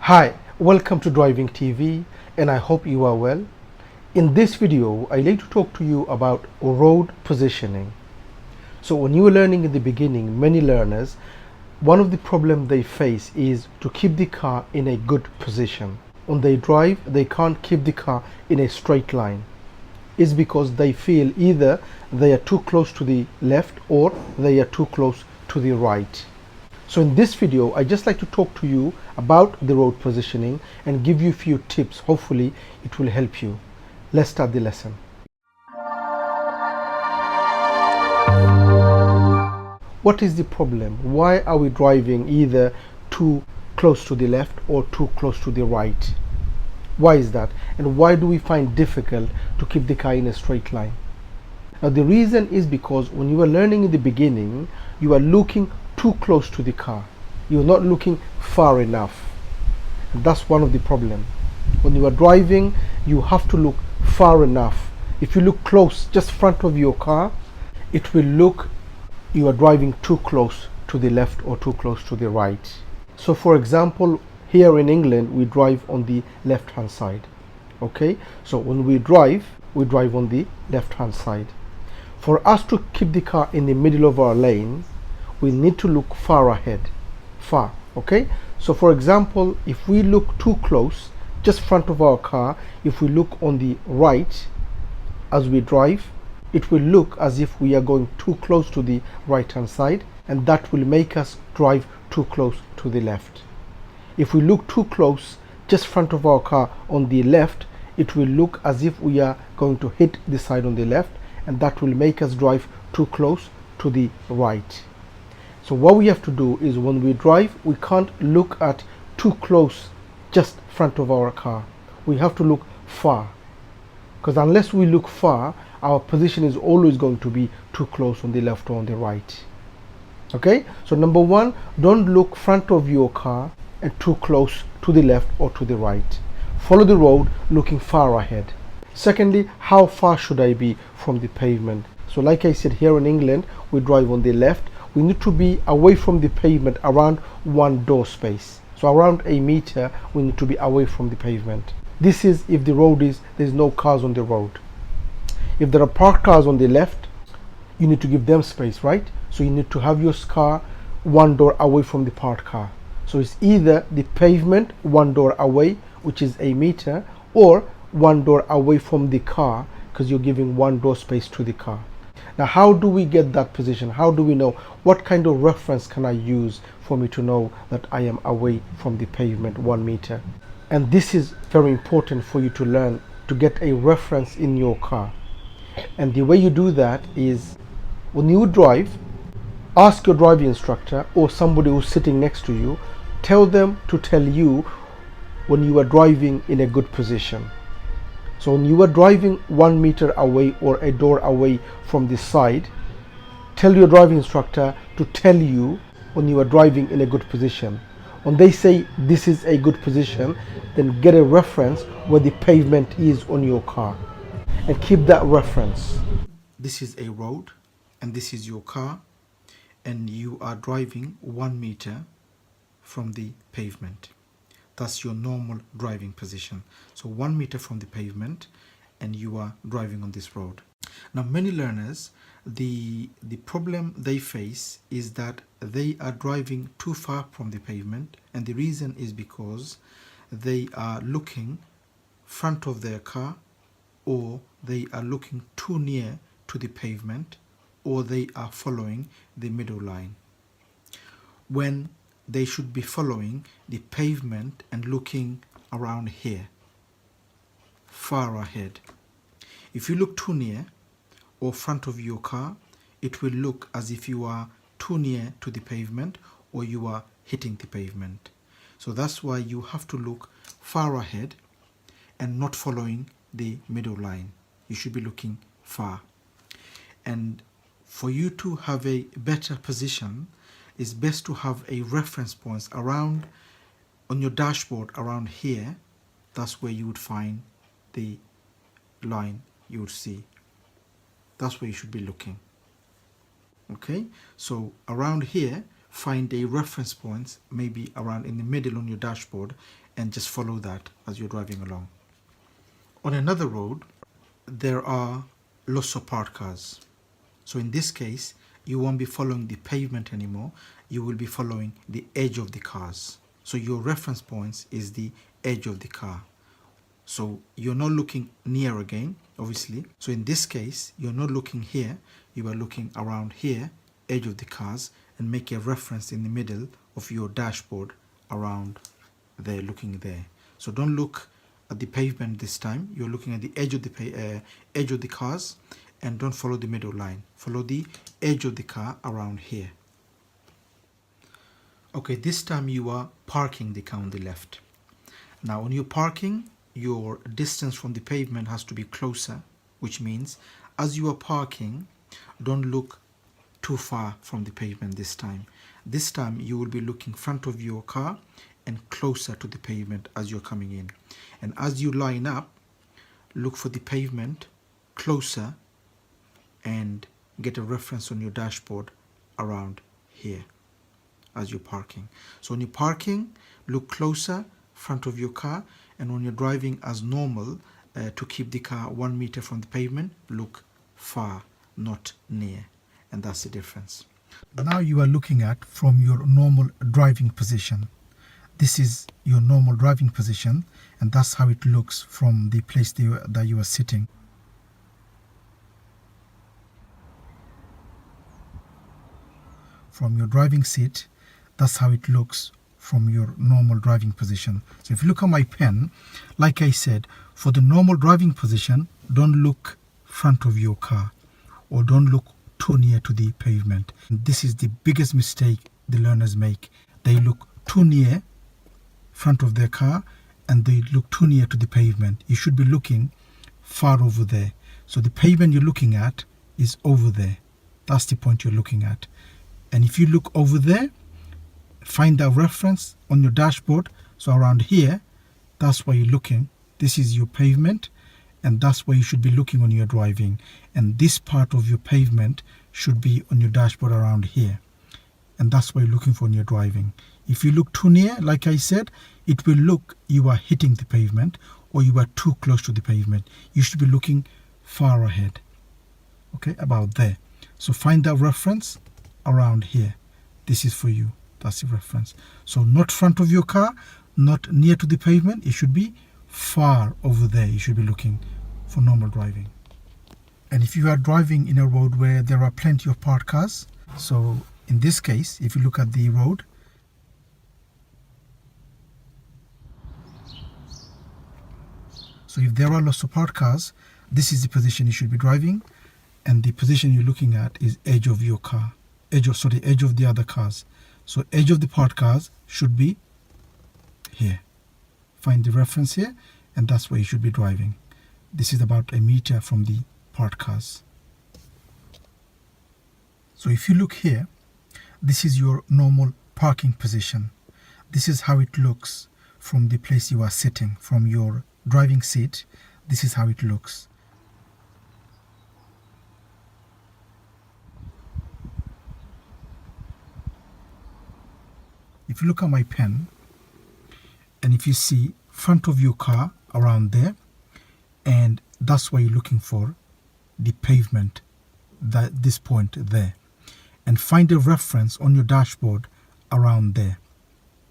Hi, welcome to Driving TV and I hope you are well. In this video, I'd like to talk to you about road positioning. So when you were learning in the beginning, many learners, one of the problems they face is to keep the car in a good position. When they drive, they can't keep the car in a straight line. It's because they feel either they are too close to the left or they are too close to the right. So in this video, I just like to talk to you about the road positioning and give you a few tips. Hopefully it will help you. Let's start the lesson. What is the problem? Why are we driving either too close to the left or too close to the right? Why is that? And why do we find it difficult to keep the car in a straight line? Now the reason is because when you were learning in the beginning, you are looking too close to the car. You're not looking far enough. And that's one of the problems. When you are driving, you have to look far enough. If you look close, just front of your car, it will look you are driving too close to the left or too close to the right. So for example, here in England, we drive on the left hand side. Okay, so when we drive on the left hand side. For us to keep the car in the middle of our lane, we need to look far ahead, okay? So for example, if we look too close, just front of our car, if we look on the right as we drive, it will look as if we are going too close to the right hand side, and that will make us drive too close to the left. If we look too close, just front of our car on the left, it will look as if we are going to hit the side on the left, and that will make us drive too close to the right. So what we have to do is when we drive, we can't look at too close just front of our car. We have to look far, because unless we look far, our position is always going to be too close on the left or on the right. Okay, so number one, don't look front of your car and too close to the left or to the right. Follow the road looking far ahead. Secondly, how far should I be from the pavement? So like I said, here in England, we drive on the left. We need to be away from the pavement around one door space. So around a meter, we need to be away from the pavement. This is if the road there's no cars on the road. If there are parked cars on the left, you need to give them space, right? So you need to have your car one door away from the parked car. So it's either the pavement one door away, which is a meter, or one door away from the car, because you're giving one door space to the car. Now, how do we get that position? How do we know? What kind of reference can I use for me to know that I am away from the pavement 1 meter? And this is very important for you to learn, to get a reference in your car. And the way you do that is when you drive, ask your driving instructor or somebody who's sitting next to you, tell them to tell you when you are driving in a good position. So when you are driving 1 meter away or a door away from the side, tell your driving instructor to tell you when you are driving in a good position. When they say this is a good position, then get a reference where the pavement is on your car and keep that reference. This is a road and this is your car, and you are driving 1 meter from the pavement. That's your normal driving position. So 1 meter from the pavement, and you are driving on this road. Now many learners, the problem they face is that they are driving too far from the pavement, and the reason is because they are looking front of their car, or they are looking too near to the pavement, or they are following the middle line, when they should be following the pavement and looking around here, far ahead. If you look too near or front of your car, it will look as if you are too near to the pavement or you are hitting the pavement. So that's why you have to look far ahead and not following the middle line. You should be looking far. And for you to have a better position, it's best to have a reference points around on your dashboard around here. That's where you would find the line you would see. That's where you should be looking. Okay, so around here, find a reference point, maybe around in the middle on your dashboard, and just follow that as you're driving along. On another road, there are lots of parked cars. So in this case, you won't be following the pavement anymore. You will be following the edge of the cars. So your reference points is the edge of the car. So you're not looking near again, obviously. So in this case, you're not looking here. You are looking around here, edge of the cars, and make a reference in the middle of your dashboard around there, looking there. So don't look at the pavement this time. You're looking at the edge of the edge of the cars, and don't follow the middle line. Follow the edge of the car around here. Okay, this time you are parking the car on the left. Now when you're parking, your distance from the pavement has to be closer, which means as you are parking, don't look too far from the pavement this time. This time you will be looking front of your car and closer to the pavement as you're coming in. And as you line up, look for the pavement closer and get a reference on your dashboard around here as you're parking. So when you're parking, look closer front of your car, and when you're driving as normal, to keep the car 1 meter from the pavement, look far, not near. And that's the difference. Now you are looking at from your normal driving position. This is your normal driving position, and that's how it looks from the place that you are sitting. From your driving seat, that's how it looks from your normal driving position. So if you look at my pen, like I said, for the normal driving position, don't look front of your car or don't look too near to the pavement. This is the biggest mistake the learners make. They look too near front of their car and they look too near to the pavement. You should be looking far over there. So the pavement you're looking at is over there. That's the point you're looking at. And if you look over there, find a reference on your dashboard. So around here, that's where you're looking. This is your pavement, and that's where you should be looking when you're driving. And this part of your pavement should be on your dashboard around here. And that's what you're looking for when you're driving. If you look too near, like I said, it will look you are hitting the pavement or you are too close to the pavement. You should be looking far ahead. Okay, about there. So find that reference around here. This is for you. That's the reference. So not front of your car, not near to the pavement. It should be far over there. You should be looking for normal driving. And if you are driving in a road where there are plenty of parked cars, so in this case, if you look at the road, so if there are lots of parked cars, this is the position you should be driving, and the position you're looking at is edge of your car, edge of the other cars. So edge of the parked cars should be here. Find the reference here, and that's where you should be driving. This is about 1 meter from the parked cars. So if you look here, this is your normal parking position. This is how it looks from the place you are sitting, from your driving seat. This is how it looks. If you look at my pen, and if you see front of your car around there, and that's what you're looking for, the pavement, this point there, and find a reference on your dashboard around there.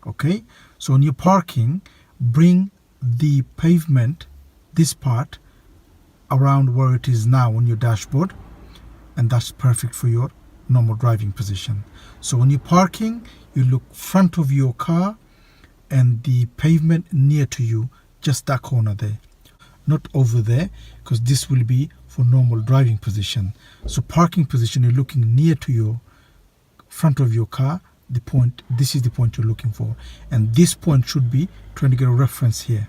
Okay, so when you're parking, bring the pavement, this part, around where it is now on your dashboard, and that's perfect for your normal driving position. So when you're parking, you look front of your car and the pavement near to you, just that corner there, not over there, because this will be for normal driving position. So parking position, you're looking near to your front of your car, the point, this is the point you're looking for, and this point should be trying to get a reference here.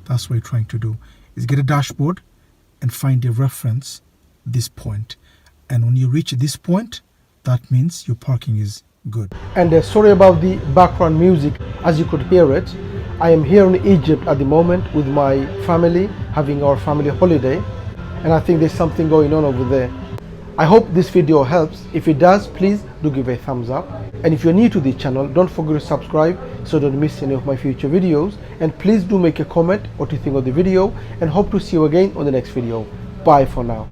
That's what you're trying to do, is get a dashboard and find a reference, this point, and when you reach this point, that means your parking is good. And sorry about the background music, as you could hear it. I am here in Egypt at the moment with my family, having our family holiday, and I think there's something going on over there. I hope this video helps. If it does, please do give a thumbs up. And if you're new to this channel, don't forget to subscribe so don't miss any of my future videos. And please do make a comment what you think of the video, and hope to see you again on the next video. Bye for now.